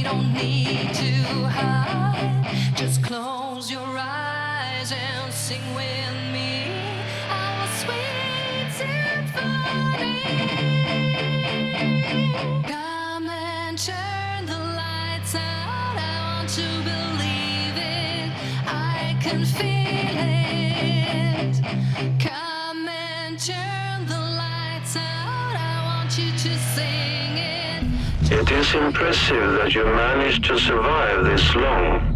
don't need to hide. Just close your eyes and sing with me our sweet symphony. Come and turn the lights out. I want to believe it. I can feel it. Come and turn the lights out. I want you to sing it. It is impressive that you managed to survive this long.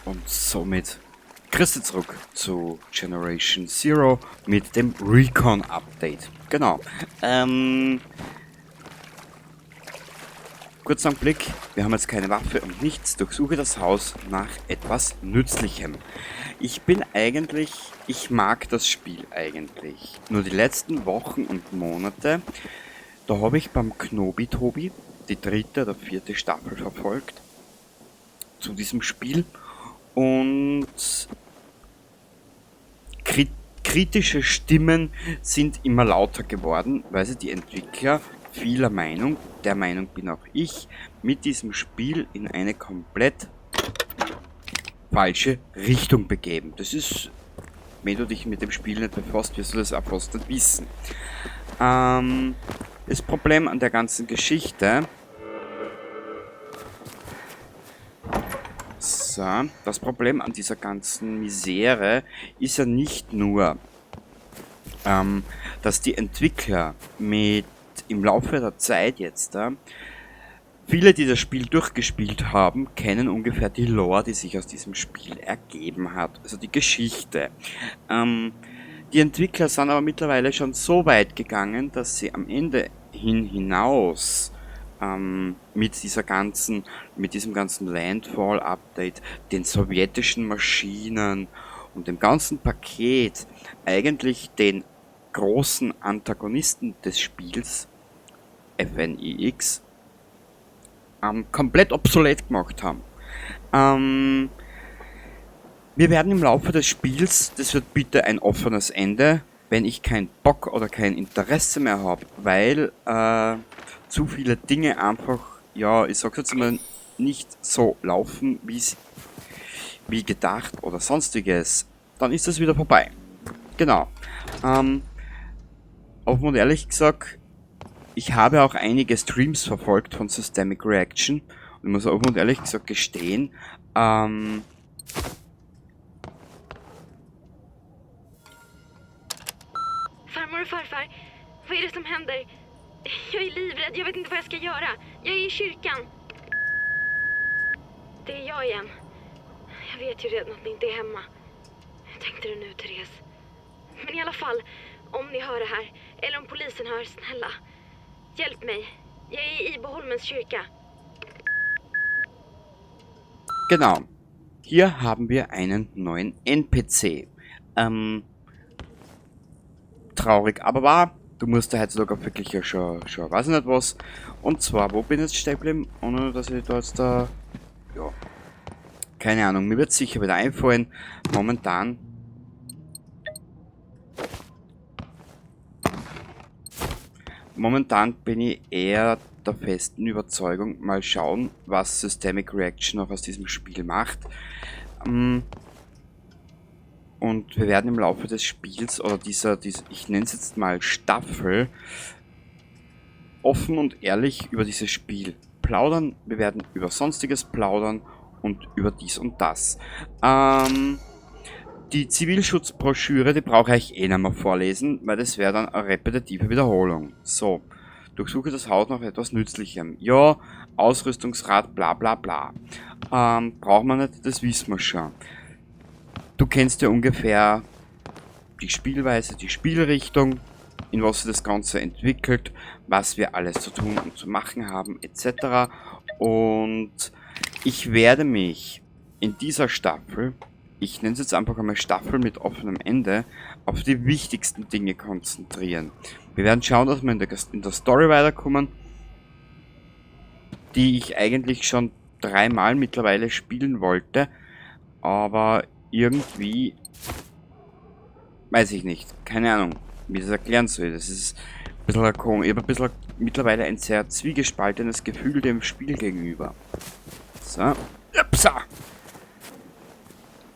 Und somit grüßt ihr zurück zu Generation Zero mit dem Recon Update. Genau. Kurzer Blick, wir haben jetzt keine Waffe und nichts. Durchsuche das Haus nach etwas Nützlichem. Ich mag das Spiel eigentlich. Nur die letzten Wochen und Monate, da habe ich beim Knobitobi die 3. oder 4. Staffel verfolgt zu diesem Spiel. Und kritische Stimmen sind immer lauter geworden, weil sie die Entwickler vieler Meinung, der Meinung bin auch ich, mit diesem Spiel in eine komplett falsche Richtung begeben. Das ist, wenn du dich mit dem Spiel nicht befasst, wirst du das auch fast nicht wissen. Das Problem an der ganzen Geschichte... Das Problem an dieser ganzen Misere ist ja nicht nur, dass die Entwickler im Laufe der Zeit jetzt, viele, die das Spiel durchgespielt haben, kennen ungefähr die Lore, die sich aus diesem Spiel ergeben hat, also die Geschichte. Die Entwickler sind aber mittlerweile schon so weit gegangen, dass sie am Ende hinaus mit diesem ganzen Landfall-Update, den sowjetischen Maschinen und dem ganzen Paket eigentlich den großen Antagonisten des Spiels, FNIX, komplett obsolet gemacht haben. Wir werden im Laufe des Spiels, das wird bitte ein offenes Ende, wenn ich keinen Bock oder kein Interesse mehr habe, weil zu viele Dinge einfach, ja, ich sag's jetzt mal, nicht so laufen, wie gedacht oder sonstiges, dann ist das wieder vorbei. Genau. Offen und ehrlich gesagt, ich habe auch einige Streams verfolgt von Systemic Reaction und muss offen und ehrlich gesagt gestehen, Farmor och farfar, vad är det som händer? Jag är livrädd, jag vet inte vad jag ska göra. Jag är i kyrkan. Det är jag igen. Jag vet ju redan att ni inte är hemma. Hur tänkte du nu, Therese? Men i alla fall, om ni hör det här, eller om polisen hör, snälla. Hjälp mig. Jag är i Boholmens kyrka. Genau. Hier haben wir einen neuen NPC. Traurig, aber wahr. Du musst ja heutzutage auch wirklich ja schon weiß ich nicht was. Und zwar, wo bin ich jetzt stehen geblieben? Ohne dass ich da jetzt da... Ja. Keine Ahnung, mir wird sicher wieder einfallen. Momentan... Momentan bin ich eher der festen Überzeugung, mal schauen, was Systemic Reaction noch aus diesem Spiel macht. Und wir werden im Laufe des Spiels, oder dieser ich nenne es jetzt mal Staffel, offen und ehrlich über dieses Spiel plaudern. Wir werden über Sonstiges plaudern und über dies und das. Die Zivilschutzbroschüre, die brauche ich eh nicht mehr vorlesen, weil das wäre dann eine repetitive Wiederholung. So, durchsuche das Haus nach etwas Nützlichem. Ja, Ausrüstungsrat, bla bla bla. Braucht man nicht, das wissen wir schon. Du kennst ja ungefähr die Spielweise, die Spielrichtung, in was sich das Ganze entwickelt, was wir alles zu tun und zu machen haben, etc. Und ich werde mich in dieser Staffel, ich nenne es jetzt einfach einmal Staffel mit offenem Ende, auf die wichtigsten Dinge konzentrieren. Wir werden schauen, dass wir in der Story weiterkommen, die ich eigentlich schon 3-mal mittlerweile spielen wollte, aber irgendwie, weiß ich nicht, keine Ahnung, wie ich das erklären soll. Das ist ein bisschen komisch. Ich habe ein bisschen mittlerweile ein sehr zwiegespaltenes Gefühl dem Spiel gegenüber. So, upsa.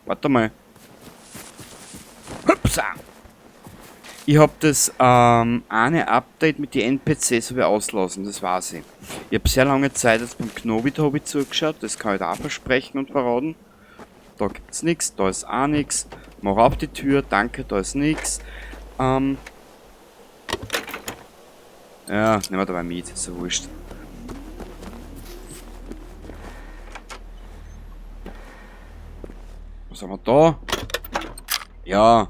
Warte mal. Hupsa! Ich habe das eine Update mit den NPCs so wie auslassen, das war's ich. Ich habe sehr lange Zeit jetzt beim Knobitobi zugeschaut, das kann ich da auch versprechen und verraten. Da gibt's nichts, da ist auch nichts. Mach auf die Tür, danke, da ist nichts. Ja, nehmen wir dabei mit, ist so wurscht. Was haben wir da? Ja,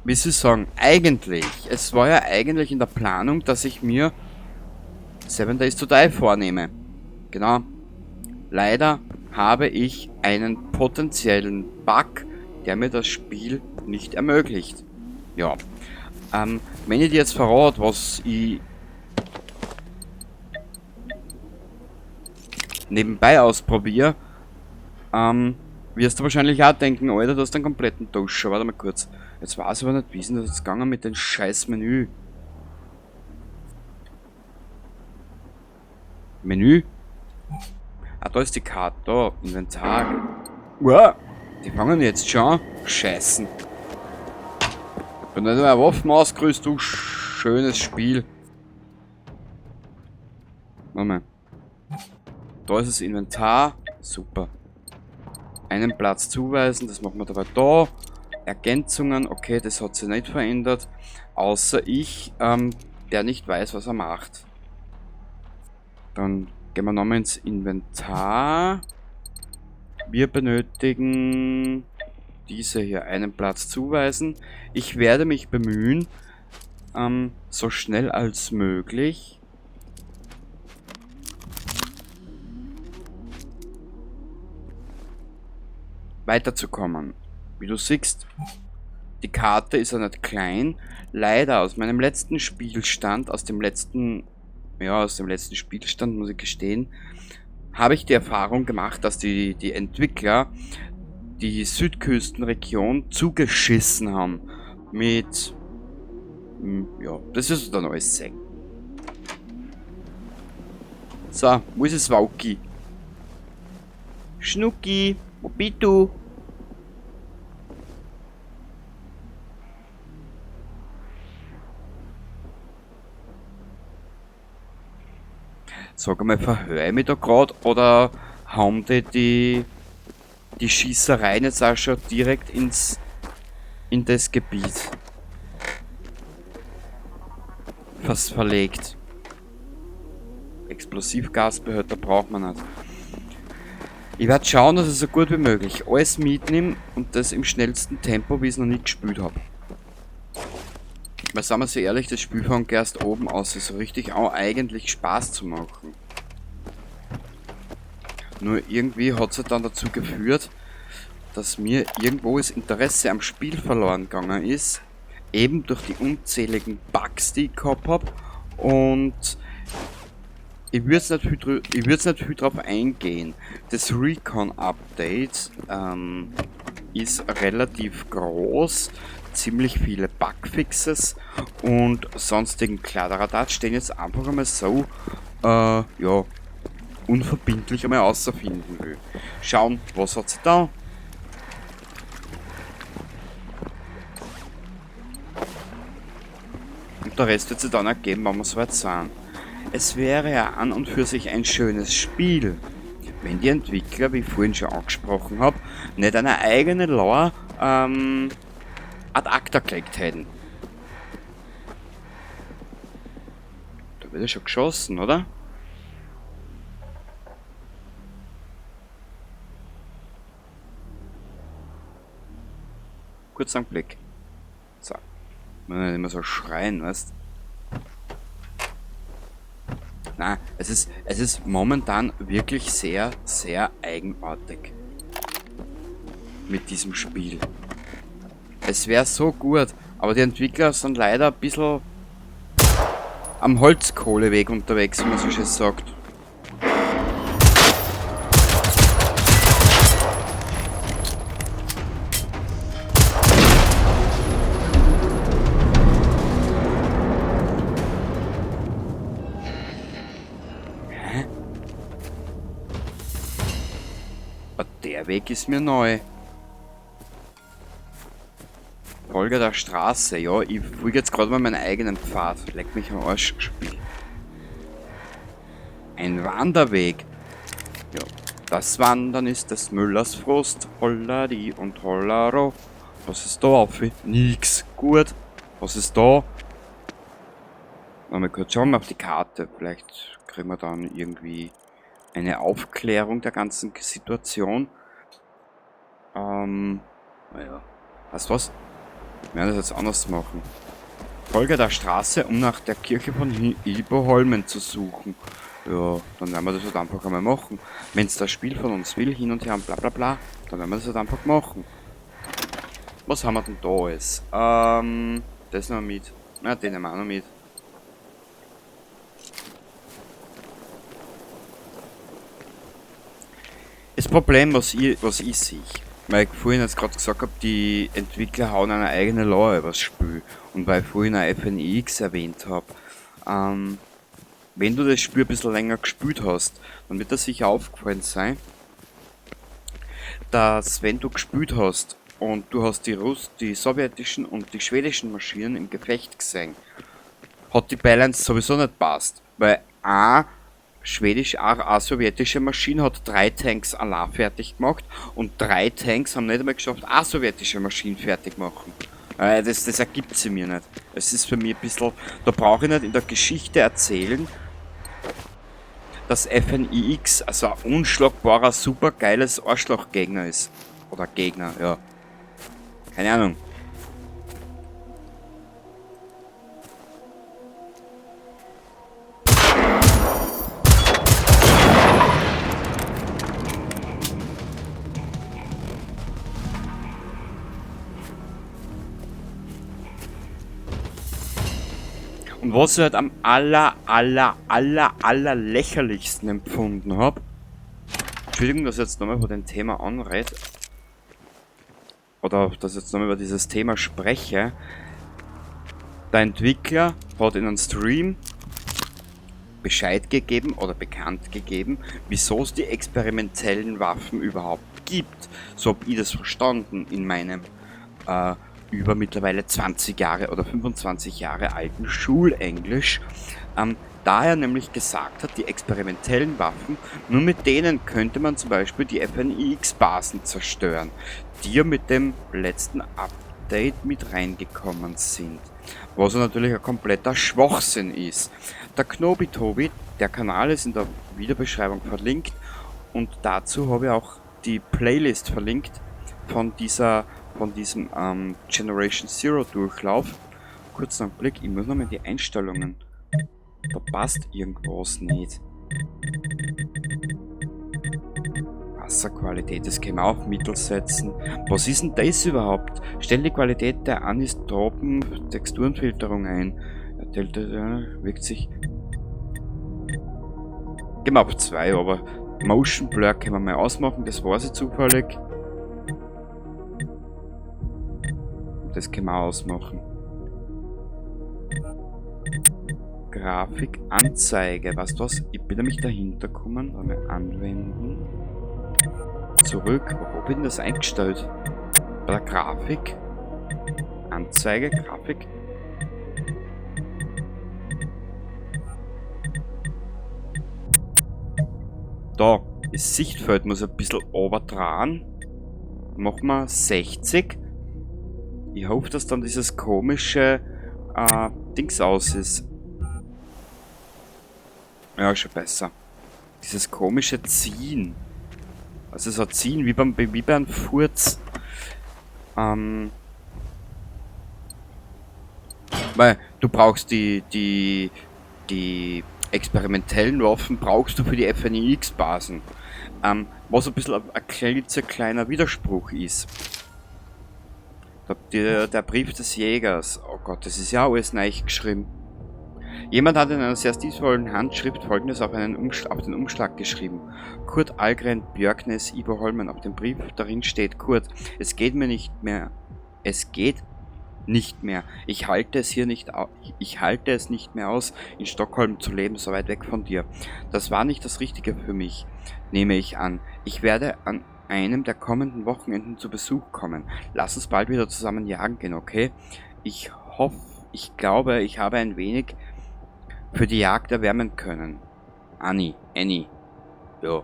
wie soll ich sagen, eigentlich, es war ja eigentlich in der Planung, dass ich mir 7 Days to Die vornehme. Genau. Leider habe ich einen potenziellen Bug, der mir das Spiel nicht ermöglicht. Ja. Wenn ich dir jetzt verrate, was ich nebenbei ausprobiere, wirst du wahrscheinlich auch denken, Alter, du hast einen kompletten Duscher. Warte mal kurz. Jetzt weiß ich aber nicht, wie ist denn das jetzt gegangen mit dem scheiß Menü? Menü? Ah, da ist die Karte. Da, Inventar. Wow, die fangen jetzt schon. Scheißen. Bin nicht mehr Waffen ausgerüstet, du schönes Spiel. Warte mal. Da ist das Inventar. Super. Einen Platz zuweisen, das machen wir dabei da. Ergänzungen, okay, das hat sich nicht verändert. Außer ich, der nicht weiß, was er macht. Dann gehen wir nochmal ins Inventar. Wir benötigen diese hier, einen Platz zuweisen. Ich werde mich bemühen, so schnell als möglich weiterzukommen. Wie du siehst, die Karte ist ja nicht klein. Leider aus meinem letzten Spielstand, aus dem letzten Spielstand, muss ich gestehen, habe ich die Erfahrung gemacht, dass die Entwickler die Südküstenregion zugeschissen haben. Mit, ja, das ist dann alles sehen. So, wo ist es Wauki? Schnucki, wo bist du? Sag mal, verhöre ich mich da gerade oder haben die Schießereien jetzt auch schon direkt in das Gebiet fast verlegt? Explosivgasbehälter braucht man nicht. Ich werde schauen, dass ich so gut wie möglich alles mitnehme und das im schnellsten Tempo, wie ich es noch nie gespielt habe. Weil, sagen wir so ehrlich, das Spiel fängt erst oben aus, so richtig auch eigentlich Spaß zu machen. Nur irgendwie hat es dann dazu geführt, dass mir irgendwo das Interesse am Spiel verloren gegangen ist. Eben durch die unzähligen Bugs, die ich gehabt habe. Und ich würde jetzt nicht viel drauf eingehen. Das Recon-Update ist relativ groß. Ziemlich viele Bugfixes und sonstigen Kladderadatsch stehen jetzt einfach einmal so, ja, unverbindlich einmal auszufinden will. Schauen, was hat sie da? Und der Rest wird sich dann ergeben, wenn wir soweit sind. Es wäre ja an und für sich ein schönes Spiel, wenn die Entwickler, wie ich vorhin schon angesprochen habe, nicht eine eigene Lore ad acta gelegt hätten. Da wird ja schon geschossen, oder? Kurz einen Blick. So. Man nicht immer so schreien, weißt du? Nein, es ist momentan wirklich sehr, sehr eigenartig. Mit diesem Spiel. Es wäre so gut, aber die Entwickler sind leider ein bisschen am Holzkohleweg unterwegs, wie man so schön sagt. Hä? Aber der Weg ist mir neu. Folge der Straße, ja, ich folge jetzt gerade mal meinen eigenen Pfad. Leck mich am Arsch, Spiel. Ein Wanderweg. Ja, das Wandern ist des Müllers Frust. Holladi und Hollaro. Was ist da auf? Nix. Gut. Was ist da? Mal kurz schauen wir auf die Karte. Vielleicht kriegen wir dann irgendwie eine Aufklärung der ganzen Situation. Naja. Weißt du was? Wir werden das jetzt anders machen. Folge der Straße, um nach der Kirche von Ilboholmen zu suchen. Ja, dann werden wir das halt einfach einmal machen. Wenn es das Spiel von uns will, hin und her und bla bla bla, dann werden wir das halt einfach machen. Was haben wir denn da alles? Das noch mit. Na, den nehmen wir auch noch mit. Das Problem, was ich sehe, weil ich vorhin jetzt gerade gesagt habe, die Entwickler hauen eine eigene Lore über das Spiel. Und weil ich vorhin ein FNX erwähnt habe, wenn du das Spiel ein bisschen länger gespielt hast, dann wird das sicher aufgefallen sein, dass wenn du gespielt hast und du hast die sowjetischen und die schwedischen Maschinen im Gefecht gesehen, hat die Balance sowieso nicht passt. Weil eine sowjetische Maschine hat 3 Tanks allein fertig gemacht und 3 Tanks haben nicht einmal geschafft, eine sowjetische Maschine fertig machen. Das ergibt sie mir nicht. Es ist für mich ein bisschen, da brauche ich nicht in der Geschichte erzählen, dass FNIX also ein unschlagbarer, super geiles Arschlochgegner ist. Oder Gegner, ja. Keine Ahnung. Und was ich halt am aller lächerlichsten empfunden habe, Entschuldigung, dass ich jetzt nochmal über den Thema anrede, oder dass ich jetzt nochmal über dieses Thema spreche, der Entwickler hat in einem Stream Bescheid gegeben oder bekannt gegeben, wieso es die experimentellen Waffen überhaupt gibt. So habe ich das verstanden in meinem über mittlerweile 20 Jahre oder 25 Jahre alten Schulenglisch, da er nämlich gesagt hat, die experimentellen Waffen, nur mit denen könnte man zum Beispiel die FNIX-Basen zerstören, die ja mit dem letzten Update mit reingekommen sind. Was natürlich ein kompletter Schwachsinn ist. Der Knobitobi, der Kanal ist in der Videobeschreibung verlinkt und dazu habe ich auch die Playlist verlinkt von diesem Generation Zero Durchlauf, kurzen Blick, ich muss nochmal in die Einstellungen. Da passt irgendwas nicht. Wasserqualität, das können wir auch Mittel setzen. Was ist denn das überhaupt? Stell die Qualität der anisotropen Texturenfilterung ein. Der Delta wirkt sich. Gehen wir auf 2, aber Motion Blur können wir mal ausmachen, das war sie zufällig. Das können wir ausmachen. Grafikanzeige, was das? Ich bin nämlich dahinter gekommen, einmal anwenden. Zurück, wo habe ich denn das eingestellt? Bei der Grafik. Anzeige, Grafik. Da, das Sichtfeld muss ein bisschen overdrehen. Machen wir 60. Ich hoffe, dass dann dieses komische Dings aus ist. Ja, schon besser. Dieses komische Ziehen. Also so Ziehen wie bei einem Furz. Weil du brauchst die experimentellen Waffen brauchst du für die FNIX-Basen. Was ein bisschen ein kleiner Widerspruch ist. Der Brief des Jägers. Oh Gott, das ist ja alles neu geschrieben. Jemand hat in einer sehr stilvollen Handschrift Folgendes auf den Umschlag geschrieben. Kurt Algren Björknes Ivo Holmen. Auf dem Brief darin steht: Kurt, es geht mir nicht mehr. Es geht nicht mehr. Ich halte es nicht mehr aus, in Stockholm zu leben, so weit weg von dir. Das war nicht das Richtige für mich, nehme ich an. Ich werde an einem der kommenden Wochenenden zu Besuch kommen. Lass uns bald wieder zusammen jagen gehen, okay? Ich glaube, ich habe ein wenig für die Jagd erwärmen können. Annie. Ja.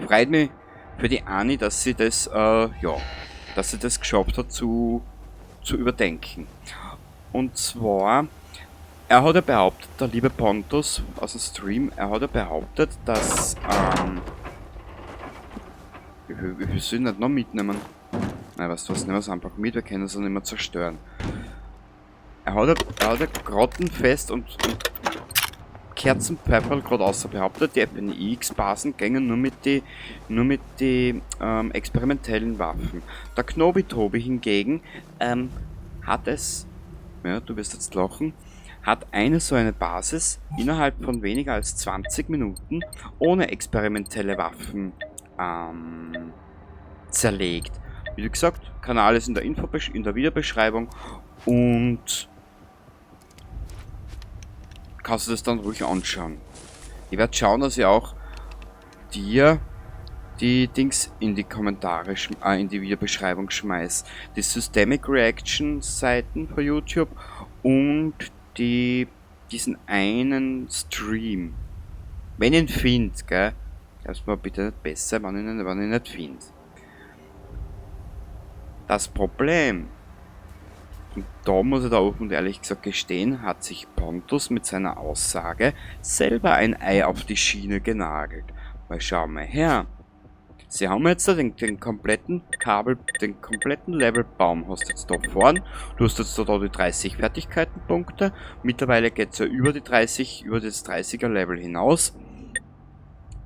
Freut mich für die Annie, dass sie das, dass sie das geschafft hat zu überdenken. Und zwar, er hat ja behauptet, der liebe Pontus aus dem Stream, er hat ja behauptet, dass, wie viel sollen nicht noch mitnehmen? Nein, weißt du was, nehmen wir es einfach mit, wir können es nicht mehr zerstören. Er hat ja grottenfest und Kerzenpfeiferl gerade außer behauptet, die FNIX-Basen gängen nur mit die experimentellen Waffen. Der Knobitobi hingegen hat es, ja, du wirst jetzt lachen, hat so eine Basis innerhalb von weniger als 20 Minuten ohne experimentelle Waffen zerlegt. Wie gesagt, Kanal ist in der Videobeschreibung und kannst du das dann ruhig anschauen. Ich werde schauen, dass ich auch dir die Dings in die Kommentare, in die Videobeschreibung schmeiß. Die Systemic Reaction Seiten für YouTube und diesen einen Stream. Wenn ich ihn finde, gell? Erstmal bitte nicht besser, wenn ich nicht finde. Das Problem, und da muss ich da offen und ehrlich gesagt gestehen, hat sich Pontus mit seiner Aussage selber ein Ei auf die Schiene genagelt. Weil schau mal her. Sie haben jetzt da den kompletten den kompletten Levelbaum hast jetzt da vorn. Du hast jetzt da die 30 Fertigkeitenpunkte. Mittlerweile geht es ja über das 30er Level hinaus.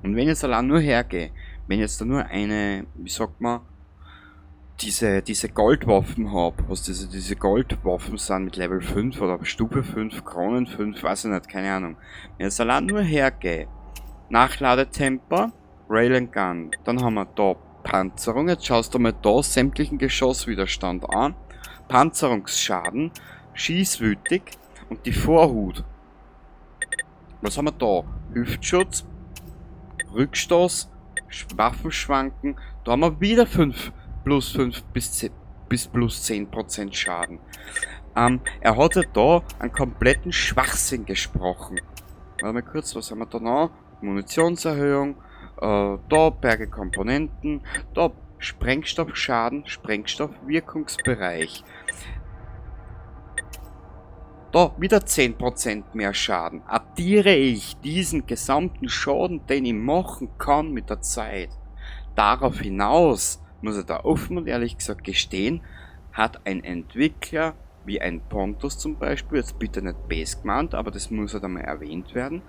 Und wenn ich jetzt allein nur hergehe, wenn ich jetzt da nur eine, wie sagt man, diese Goldwaffen habe, was diese Goldwaffen sind mit Level 5 oder Stufe 5, Kronen 5, weiß ich nicht, keine Ahnung. Wenn ich jetzt allein nur hergehe, Nachladetempo, Rail and Gun, dann haben wir da Panzerung, jetzt schaust du mal da sämtlichen Geschosswiderstand an, Panzerungsschaden, schießwütig und die Vorhut. Was haben wir da? Hüftschutz, Rückstoß, Waffenschwanken, da haben wir wieder 5 plus 5 bis plus 10% Schaden. Er hat ja da einen kompletten Schwachsinn gesprochen. Warte mal kurz, was haben wir da noch? Munitionserhöhung, da Berge Komponenten, da Sprengstoffschaden, Sprengstoffwirkungsbereich. Da wieder 10% mehr Schaden. Addiere ich diesen gesamten Schaden, den ich machen kann mit der Zeit, darauf hinaus, muss ich da offen und ehrlich gesagt gestehen, hat ein Entwickler wie ein Pontus zum Beispiel, jetzt bitte nicht base gemeint, aber das muss halt einmal erwähnt werden,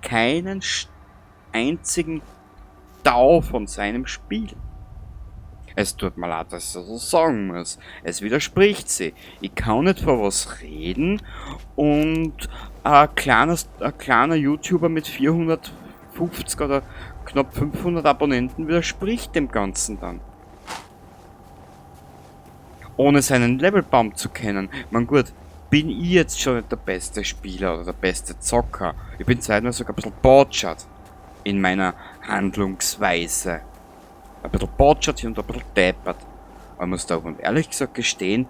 keinen einzigen Dau von seinem Spiel. Es tut mir leid, dass ich das so sagen muss. Es widerspricht sie. Ich kann nicht vor was reden und ein kleiner YouTuber mit 450 oder knapp 500 Abonnenten widerspricht dem Ganzen dann. Ohne seinen Levelbaum zu kennen. Man gut, bin ich jetzt schon nicht der beste Spieler oder der beste Zocker. Ich bin zeitweise sogar ein bisschen botschert in meiner Handlungsweise. Ein bisschen botschert und ein bisschen deppert. Aber ich muss da und ehrlich gesagt gestehen,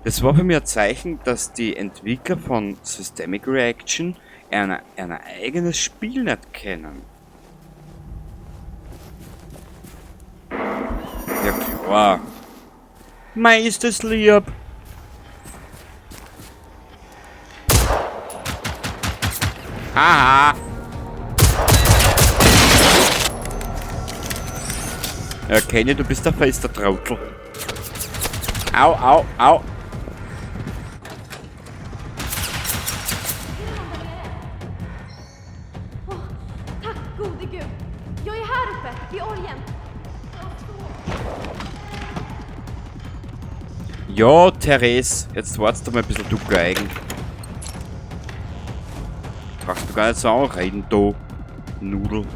das war für mich ein Zeichen, dass die Entwickler von Systemic Reaction ein eigenes Spiel nicht kennen. Ja klar. Mei, ist das lieb. Haha. Ja, Kenny, du bist der fester Trottel. Au, au, au. Tack gode gud! Jag är här uppe, vid orgen. Ja, Therese, jetzt wartest du mal ein bisschen, du Geigen. Brauchst du gar nicht so anreden, du Nudel.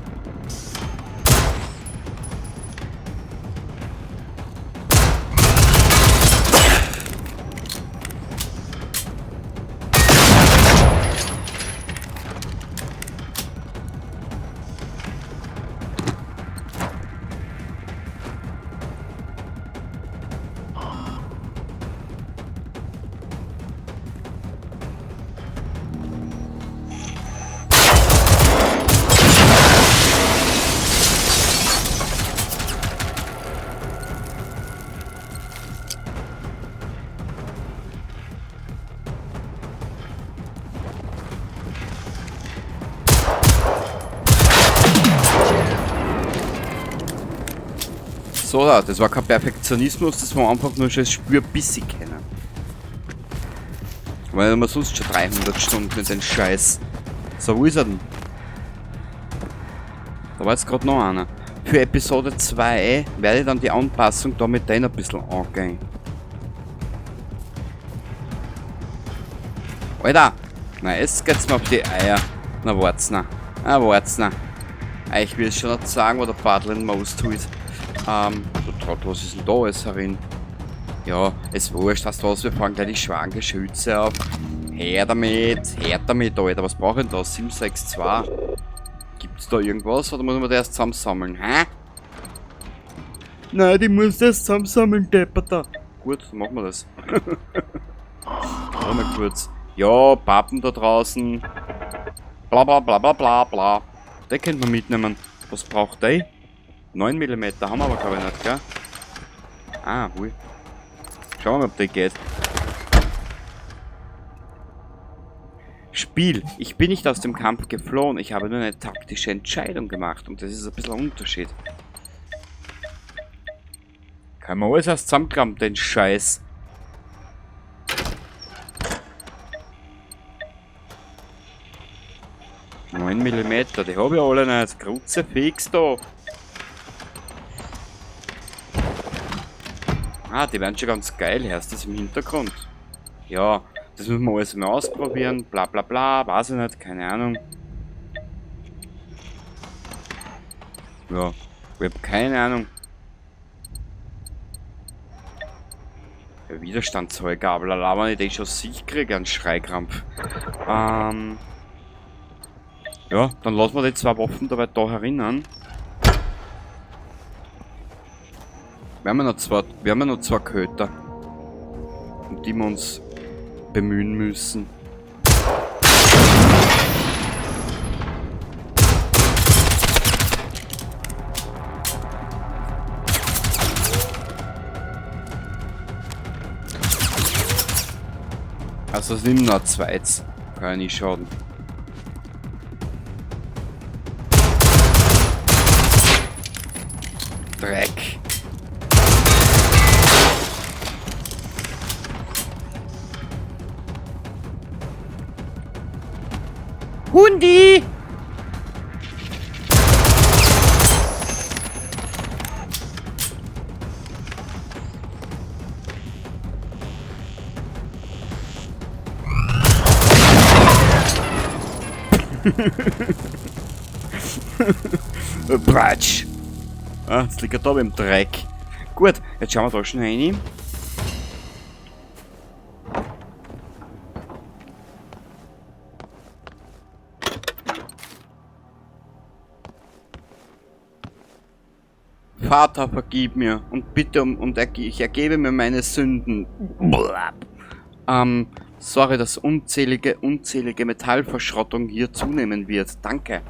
So, das war kein Perfektionismus, das war einfach nur schon das Spür bisschen kennen. Weil man sonst schon 300 Stunden mit den Scheiß. So, wo ist er denn? Da war jetzt gerade noch einer. Für Episode 2 werde ich dann die Anpassung da mit denen ein bisschen angehen. Alter! Na, jetzt geht's mir auf die Eier. Na, wart's noch. Na, wart's noch. Ich will schon noch sagen, wo der Battle in Most tut. So Trottel, was ist denn da alles herin? Ja, es wurscht, was was, wir fahren gleich die Schwangeschütze auf. Her damit, Alter, was brauche ich denn da? 762? Gibt's da irgendwas oder muss man das erst zusammensammeln, hä? Nein, die muss erst zusammensammeln, Depperter. Gut, dann machen wir das. Warte mal kurz. Ja, Pappen da draußen. Bla bla bla bla bla bla. Den könnte man mitnehmen. Was braucht der? 9 mm haben wir aber glaube ich nicht, gell? Ah, hui. Schauen wir mal, ob der geht. Spiel. Ich bin nicht aus dem Kampf geflohen, ich habe nur eine taktische Entscheidung gemacht und das ist ein bisschen ein Unterschied. Kann man alles erst zusammenkramen, den Scheiß. $9 mm, die habe ich alle nicht. Kruzifix da. Ah, die werden schon ganz geil, hörst du das im Hintergrund? Ja, das müssen wir alles mal ausprobieren, bla bla bla, weiß ich nicht, keine Ahnung. Ja, ich hab keine Ahnung. Der Widerstandsheugabel, wenn ich den schon sicher kriege, einen Schreikrampf. Ja, dann lassen wir die 2 Waffen dabei da herinnen. Wir haben ja noch zwei Köter, um die wir uns bemühen müssen. Also es nimmt noch 2 jetzt. Kann ja nicht schaden. Dreck. Hundi! Bratsch! Ah, jetzt liegt er da im Dreck. Gut, jetzt schauen wir da schnell rein. Vater, vergib mir und bitte ich ergebe mir meine Sünden. Sorry, dass unzählige Metallverschrottung hier zunehmen wird. Danke.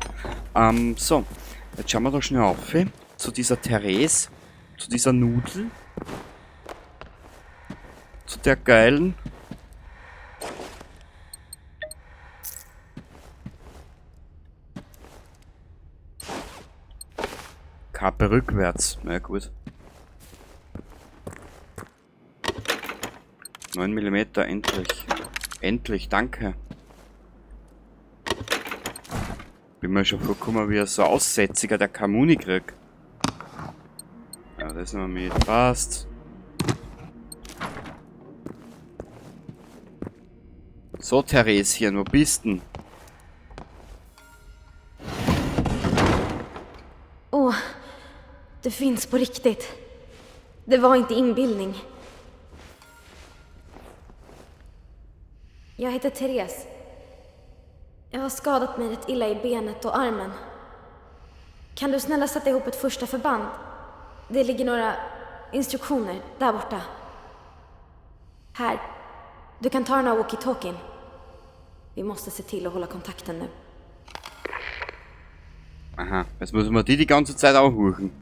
So, jetzt schauen wir da schnell auf. Zu dieser Therese, zu dieser Nudel, zu der geilen. Kappe rückwärts. Na ja, gut. 9 mm, endlich. Endlich, danke. Bin mir schon vorgekommen, wie er so Aussätziger der Kamuni kriegt. Ja, das nehmen wir mit. Passt. So, Thereschen, wo bist denn? Åh, du finns på riktigt. Det var inte inbildning. Jag heter Therese. Jag har skadat mig rätt illa i benet och armen. Kan du snälla sätta ihop ett första förband? Det ligger några instruktioner där borta. Här. Du kan ta den här walkie-talkien. Vi måste se till att hålla kontakten nu. Aha, jetzt müssen wir die ganze Zeit auch huchen.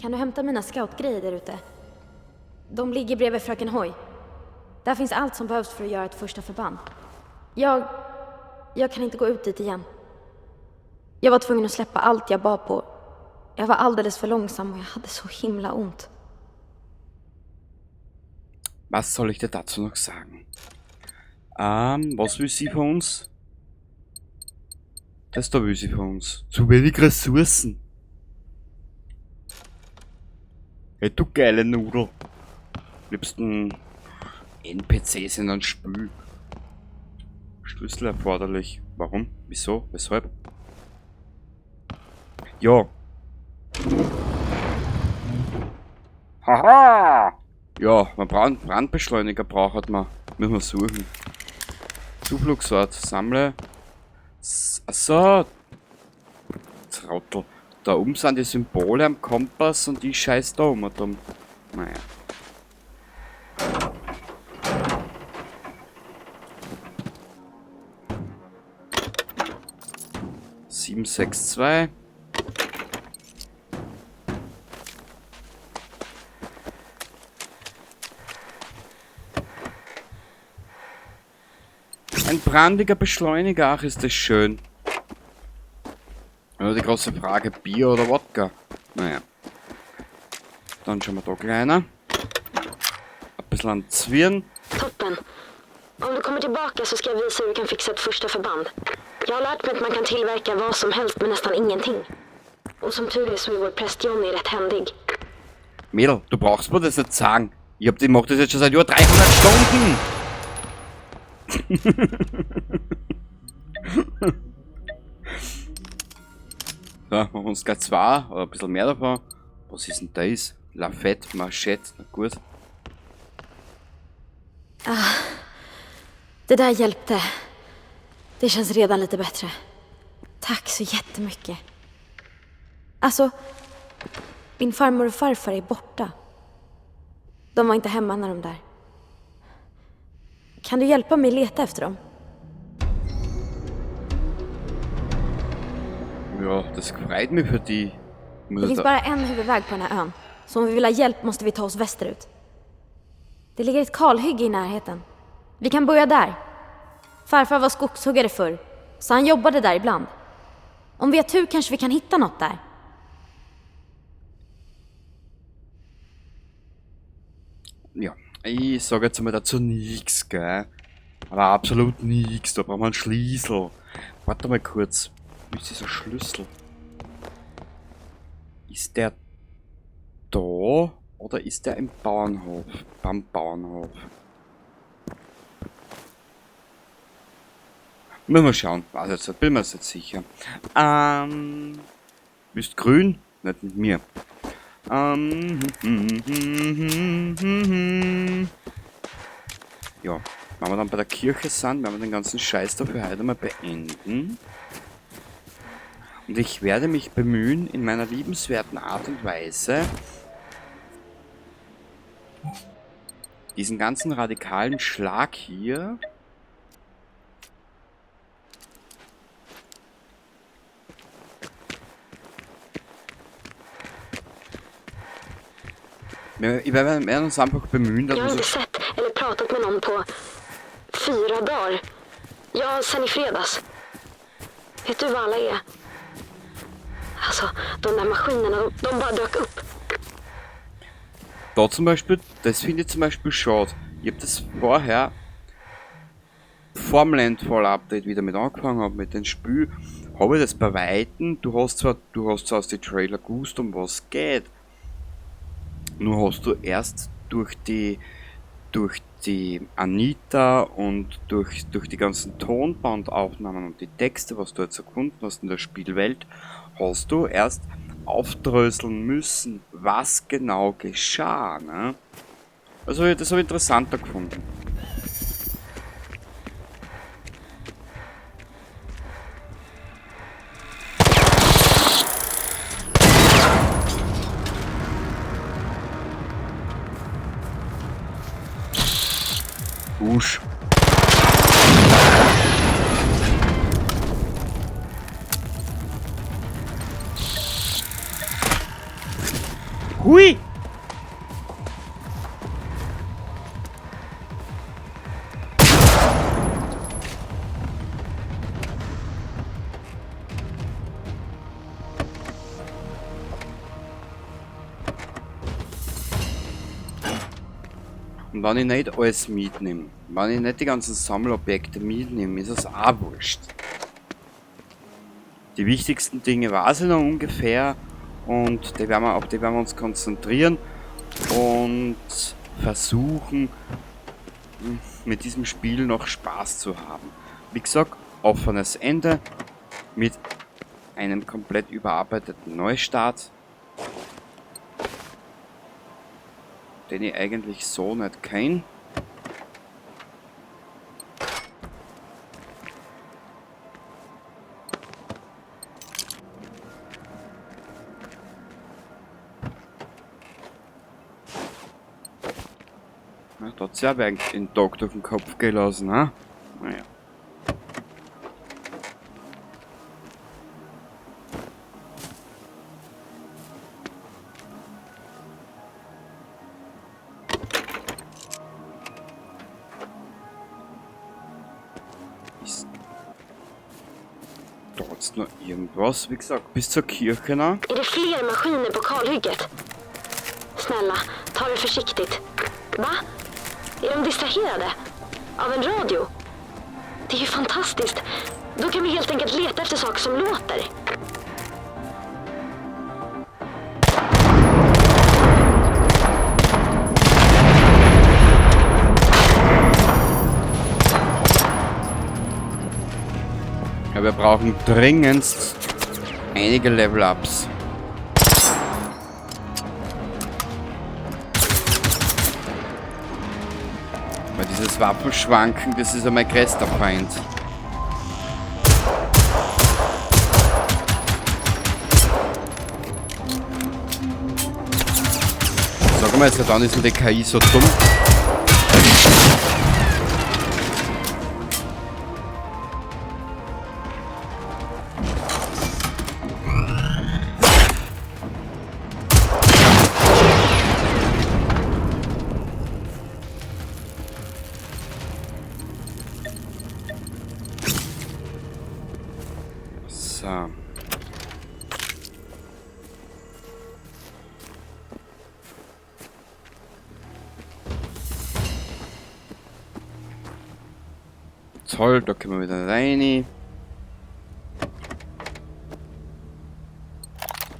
Kan du hämta mina scoutgrejer där ute? De ligger bredvid fröken Hoy. Där finns allt som behövs för att göra ett första förband. Jag kan inte gå ut dit igen. Jag var tvungen att släppa allt jag bar på. Jag var alldeles för långsam och jag hade så himla ont. Was soll ich dir dazu noch sagen? Was will sie von uns? Das da will sie von uns. Zu wenig Ressourcen. Hey, du geile Nudel. Liebsten NPCs in ein Spiel. Schlüssel erforderlich. Warum? Wieso? Weshalb? Ja. Haha! Ja, man braucht Brandbeschleuniger braucht man. Müssen wir suchen. Zuflugsort. Sammle. Achso. Trottel. Da oben sind die Symbole am Kompass und die scheiß da um und um. Naja. Sieben, 6, 2. Ein brandiger Beschleuniger, ach ist das schön. Ja, die große Frage, Bier oder Wodka? Naja. Dann schauen wir da kleiner. Ein bisschen an Zwirn. Toppen. Om du kommer tillbaka så ska jag visa hur vi kan fixa ett första förband. Jag har lärt mig att man kan tillverka vad som helst med nästan ingenting. Och som tur är så är vår präst Johnny rätt händig. Mädel, du brauchst mir das nicht sagen. Die macht das jetzt schon seit über 300 Stunden. So, machen wir uns gleich 2 oder ein bisschen mehr davon. Was ist denn das? Lafette, Machette, na gut. Det där hjälpte. Det känns redan lite bättre. Tack så jättemycket. Alltså, min farmor och farfar är borta. De var inte hemma när de där. Kan du hjälpa mig leta efter dem? Ja, das freut mich für die. Det finns bara en huvudväg på den här ön. Så om vi vill ha hjälp måste vi ta oss västerut. Det ligger ett kalhygge i närheten. Vi kan börja där. Farfar var skogshuggare förr, så han jobbade där ibland. Om vi har tur kanske vi kan hitta något där. Ja, ich sage jetzt mal dazu nichts, gell. Aber absolut nichts, da braucht man einen Schlüssel. Warte mal kurz. Wo ist dieser Schlüssel? Ist der da oder ist der im Bauernhof? Beim Bauernhof. Müssen wir schauen. Weiß jetzt nicht, bin mir jetzt sicher. Bist grün? Nicht mit mir. Ja, wenn wir dann bei der Kirche sind, werden wir den ganzen Scheiß dafür heute mal beenden. Und ich werde mich bemühen, in meiner liebenswerten Art und Weise diesen ganzen radikalen Schlag hier wir werden uns einfach bemühen, dass Jag har wir inte so sett eller pratat med någon på 4 dagar. Ja, sen i fredags. Vet du vad alla är? Alltså, de där maskinerna, de bara dök upp. da zum Beispiel, das finde ich zum Beispiel schade. Ich habe das vorher vorm Landfall-Update wieder mit angefangen habe, mit dem Spiel, habe ich das bei Weitem, du hast zwar aus den Trailer gewusst, um was geht, nur hast du erst durch die Anita und durch die ganzen Tonbandaufnahmen und die Texte, was du jetzt erkunden hast in der Spielwelt, hast du erst aufdröseln müssen, was genau geschah. Ne? Also das habe ich interessanter gefunden. Usch. Hui! Und wenn ich nicht alles mitnehme, wenn ich nicht die ganzen Sammelobjekte mitnehme, ist es auch wurscht. Die wichtigsten Dinge weiß ich noch ungefähr und auf die werden wir uns konzentrieren und versuchen, mit diesem Spiel noch Spaß zu haben. Wie gesagt, offenes Ende mit einem komplett überarbeiteten Neustart, den ich eigentlich so nicht kenne. Na, da hat sie aber eigentlich den Tag durch den Kopf gelassen, ne? Naja. Ist da jetzt noch irgendwas? Wie gesagt, bis zur Kirche noch. Är det fler maskiner på kalhygget? Snälla, ta det försiktigt. Va? Är de distraherade? Av en radio? Det är ju fantastiskt. Då kan vi helt enkelt leta efter saker som låter. Ja, wir brauchen dringendst einige Level-Ups. Weil dieses Waffenschwanken, das ist ja mein größter Feind. Sag mal, jetzt dann ist mir die KI so dumm. So. Toll, da können wir wieder rein.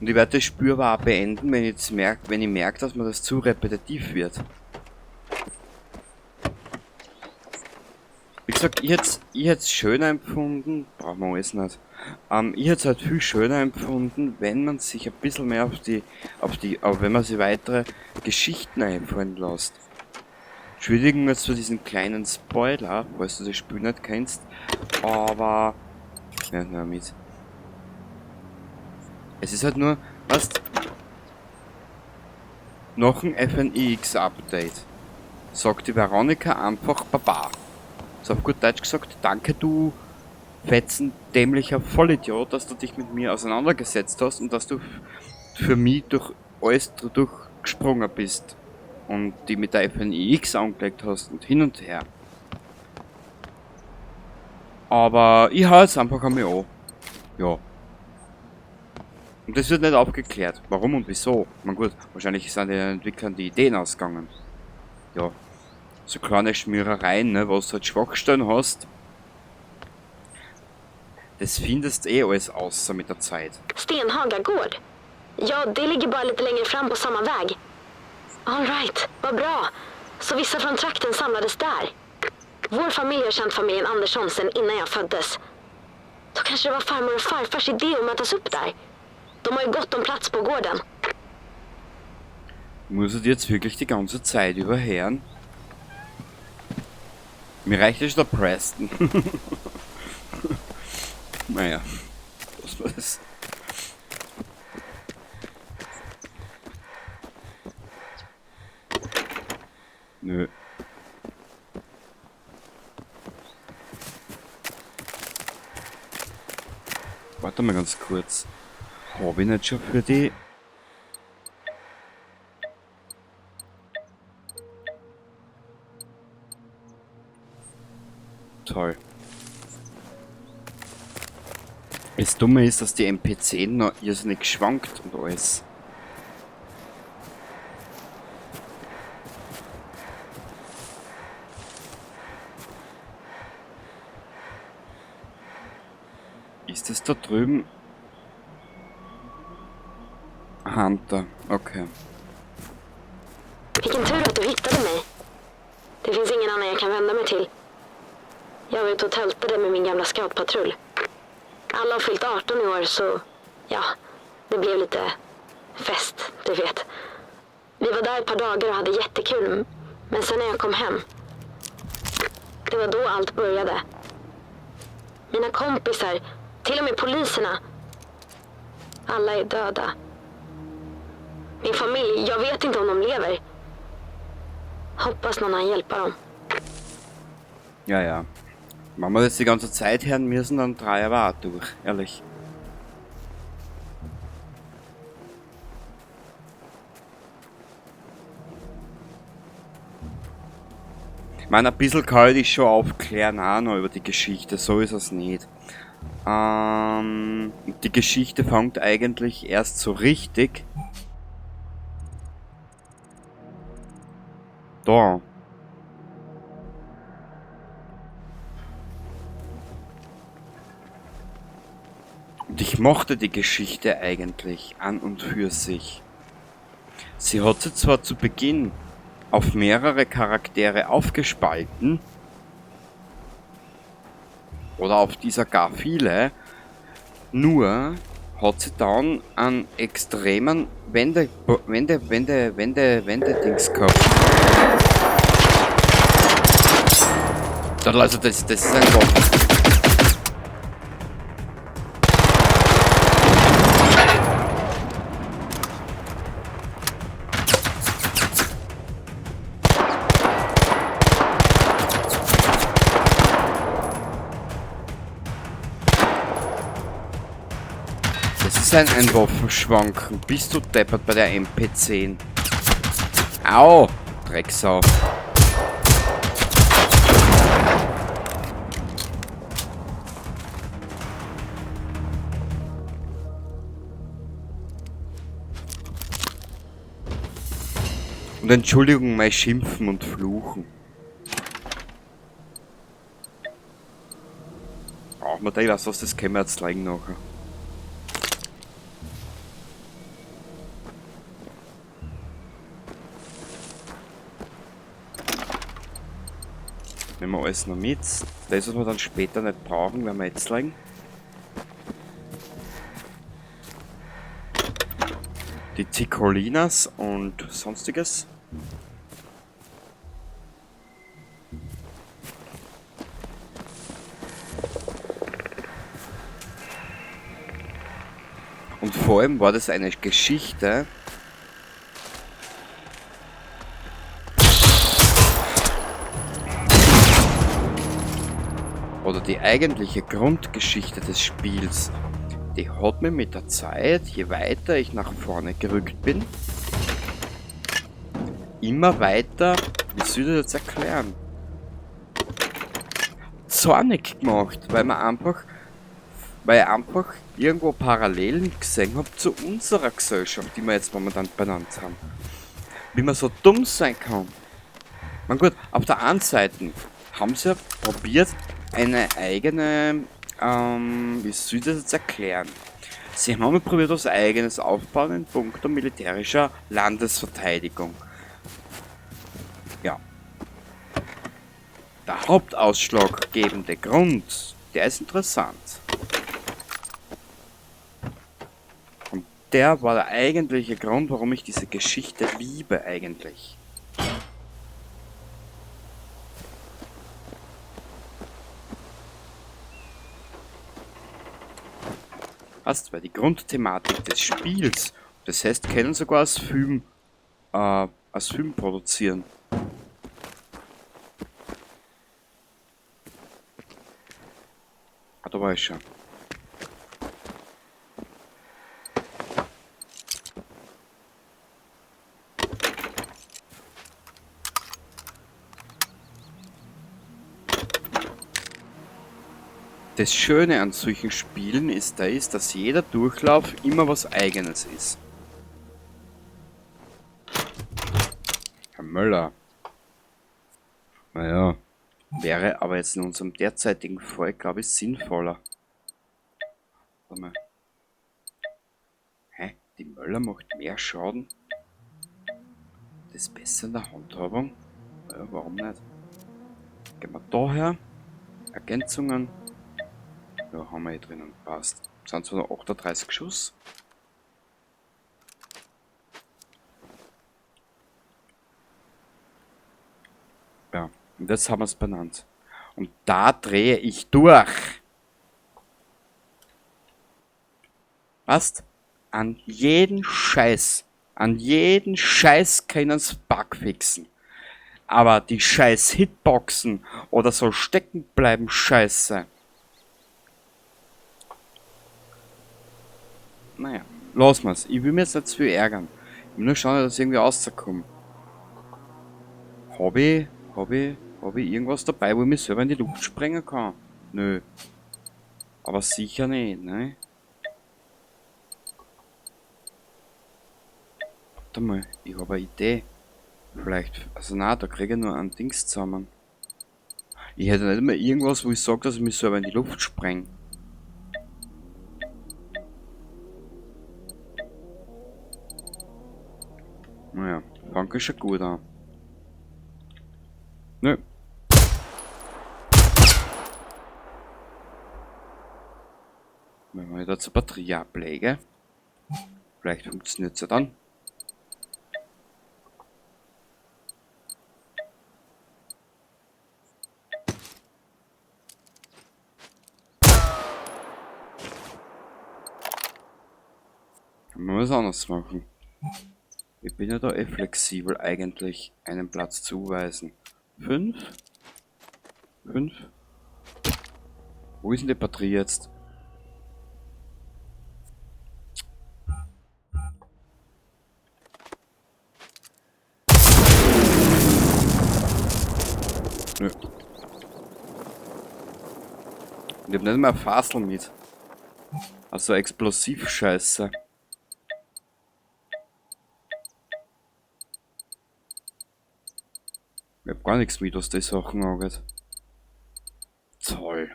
Und ich werde das Spiel aber auch beenden, wenn ich merke, dass mir das zu repetitiv wird. Wie gesagt, ich hätte es schöner empfunden, brauchen wir alles nicht. Ich hätte es halt viel schöner empfunden, wenn man sich ein bisschen mehr wenn man sich weitere Geschichten einfallen lässt. Entschuldigung jetzt für diesen kleinen Spoiler, falls du das Spiel nicht kennst, aber ja, na mit. Es ist halt nur, weißt, noch ein FNX-Update. Sagt die Veronika einfach Baba. So auf gut Deutsch gesagt, danke du fetzen dämlicher Vollidiot, dass du dich mit mir auseinandergesetzt hast und dass du für mich durch alles durchgesprungen bist und die mit der FNX angelegt hast und hin und her. Aber ich hau jetzt einfach an mich an. Ja. Und das wird nicht aufgeklärt. Warum und wieso? Na gut, wahrscheinlich sind den Entwicklern die Ideen ausgegangen. Ja. So kleine Schmierereien, ne, was du halt Schwachstellen hast. Das findest eh alles außer mit der Zeit. Stenhaga gård? Ja, det ligger bara lite längre fram på samma väg. All right, vad bra. Så vissa från trakten samlades där. Vår familj har känt familjen Andersson sedan innan jag föddes. Då kanske det var farmor och farfars idé att mötas upp där. De har ju gott om plats på gården. Muss ich jetzt wirklich die ganze Zeit überhören? Mir reicht ja schon der Preston. Naja, was war das? Nö. Warte mal ganz kurz. Habe ich nicht schon für die... Toll. Das Dumme ist, dass die NPC noch irrsinnig schwankt und alles. Ist das da drüben? Hunter, okay. Vilken tur att du hittade mig. Det finns ingen annan jag kan vända mig till. Jag var ute och tältade med min gamla scoutpatrull. Alla har fyllt 18 i år så, ja, det blev lite fest, du vet. Vi var där ett par dagar och hade jättekul, men sen när jag kom hem, det var då allt började. Mina kompisar, till och med poliserna, alla är döda. Min familj, jag vet inte om de lever. Hoppas någon kan hjälpa dem. Ja, ja. Wenn wir das die ganze Zeit hören müssen, dann drei aber auch durch, ehrlich. Ich meine, ein bisschen kann ich dich schon aufklären auch noch über die Geschichte, so ist es nicht. Die Geschichte fängt eigentlich erst so richtig da. Und ich mochte die Geschichte eigentlich an und für sich. Sie hat sie zwar zu Beginn auf mehrere Charaktere aufgespalten, oder auf dieser gar viele, nur hat sie dann einen extremen Wende-Dings gehabt. Also das ist ein Wort. Das ist ein Waffenschwanken. Bist du deppert bei der MP10? Au! Drecksau. Und Entschuldigung, mein Schimpfen und Fluchen. Brauchen wir da was, das können wir jetzt zeigen nachher. Nehmen wir alles noch mit. Das, was wir dann später nicht brauchen, werden wir jetzt legen. Die Ticolinas und sonstiges. Und vor allem war das eine Geschichte, oder die eigentliche Grundgeschichte des Spiels, die hat mir mit der Zeit, je weiter ich nach vorne gerückt bin, immer weiter, wie soll ich das jetzt erklären, zornig gemacht, weil ich einfach irgendwo Parallelen gesehen habe zu unserer Gesellschaft, die wir jetzt momentan benannt haben. Wie man so dumm sein kann. Man gut, auf der einen Seite haben sie ja probiert, eine eigene, wie soll ich das jetzt erklären? Sie haben ja probiert, was eigenes aufbauen in puncto militärischer Landesverteidigung. Ja. Der hauptausschlaggebende Grund, der ist interessant. Und der war der eigentliche Grund, warum ich diese Geschichte liebe eigentlich. Hast, weil die Grundthematik des Spiels, das heißt, können sogar als Film produzieren. Ah, da war ich schon. Das Schöne an solchen Spielen ist, dass jeder Durchlauf immer was Eigenes ist. Herr Möller. Naja, wäre aber jetzt in unserem derzeitigen Fall, glaube ich, sinnvoller. Warte mal. Hä? Die Möller macht mehr Schaden? Das ist besser in der Handhabung? Naja, warum nicht? Gehen wir daher. Ergänzungen. Ja, haben wir hier drinnen, passt. Sind zwar noch 38 Schuss. Ja, und jetzt haben wir es benannt. Und da drehe ich durch. Passt? An jeden Scheiß können sie Bug fixen. Aber die scheiß Hitboxen oder so stecken bleiben Scheiße. Naja, lassen wir's. Ich will mir jetzt nicht zu viel ärgern. Ich will nur schauen, dass ich irgendwie rauskomme. Hab ich irgendwas dabei, wo ich mich selber in die Luft sprengen kann? Nö. Aber sicher nicht, ne? Warte mal, ich habe eine Idee. Vielleicht, also na, da kriege ich nur ein Dings zusammen. Ich hätte nicht mehr irgendwas, wo ich sage, dass ich mich selber in die Luft spreng. Naja, fang ich schon gut an. Nö. Wenn wir jetzt eine Batterie ablege, vielleicht funktioniert es ja dann. Kann man was anderes machen. Ich bin ja da flexibel eigentlich, einen Platz zuweisen. 5? Wo ist denn die Batterie jetzt? Nö. Ich hab nicht mehr Fassel mit. Also Explosivscheiße. Ich hab gar nichts mit, was die Sachen angeht. Toll.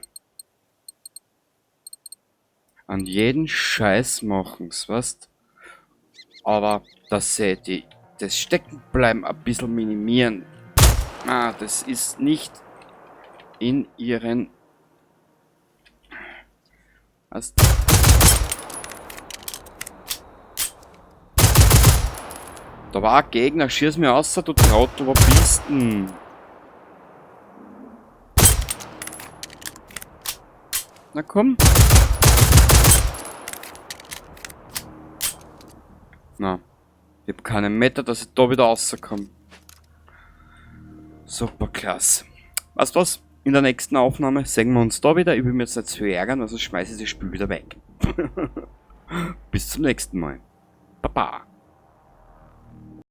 An jeden Scheiß machen's, weißt? Aber dass sie das Steckenbleiben ein bisschen minimieren. Ah, das ist nicht in ihren... Was? Da war ein Gegner, schieß mir aus, du Trottel, wo bist denn? Na komm. Na, ich hab keinen Meter, dass ich da wieder rauskomme. Super klasse. Weißt du was? In der nächsten Aufnahme sehen wir uns da wieder. Ich will mir jetzt nicht zu ärgern, also schmeiße ich das Spiel wieder weg. Bis zum nächsten Mal. Baba.